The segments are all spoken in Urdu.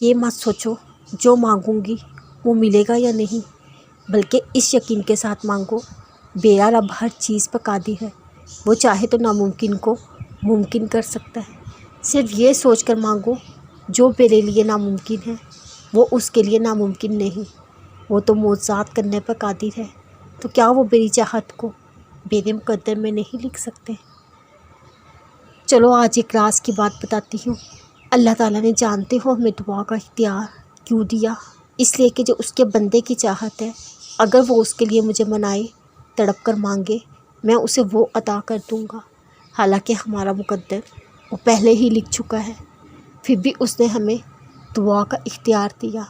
یہ مت سوچو جو مانگوں گی وہ ملے گا یا نہیں، بلکہ اس یقین کے ساتھ مانگو میرا رب ہر چیز پر قادر ہے، وہ چاہے تو ناممکن کو ممکن کر سکتا ہے۔ صرف یہ سوچ کر مانگو جو میرے لیے ناممکن ہے وہ اس کے لیے ناممکن نہیں، وہ تو معجزات کرنے پر قادر ہے، تو کیا وہ میری چاہت کو میرے مقدر میں نہیں لکھ سکتے؟ چلو آج ایک راز کی بات بتاتی ہوں۔ اللہ تعالیٰ نے جانتے ہو ہمیں دعا کا اختیار کیوں دیا؟ اس لیے کہ جو اس کے بندے کی چاہت ہے، اگر وہ اس کے لیے مجھے منائے، تڑپ کر مانگے، میں اسے وہ عطا کر دوں گا۔ حالانکہ ہمارا مقدر وہ پہلے ہی لکھ چکا ہے، پھر بھی اس نے ہمیں دعا کا اختیار دیا،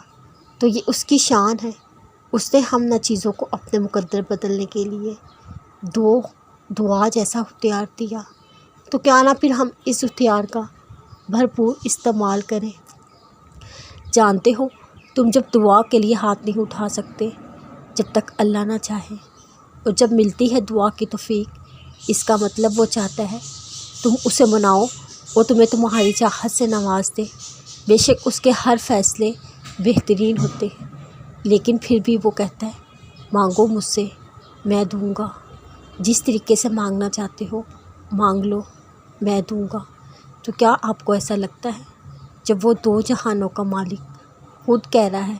تو یہ اس کی شان ہے۔ اس نے ہم نہ چیزوں کو اپنے مقدر بدلنے کے لیے دعا جیسا اختیار دیا، تو کیا نہ پھر ہم اس اختیار کا بھرپور استعمال کریں۔ جانتے ہو تم جب دعا کے لیے ہاتھ نہیں اٹھا سکتے جب تک اللہ نہ چاہے، اور جب ملتی ہے دعا کی توفیق، اس کا مطلب وہ چاہتا ہے تم اسے مناؤ اور تمہیں تمہاری چاہت سے نواز دے۔ بے شک اس کے ہر فیصلے بہترین ہوتے ہیں، لیکن پھر بھی وہ کہتا ہے مانگو مجھ سے میں دوں گا، جس طریقے سے مانگنا چاہتے ہو مانگ لو میں دوں گا۔ تو کیا آپ کو ایسا لگتا ہے جب وہ دو جہانوں کا مالک خود کہہ رہا ہے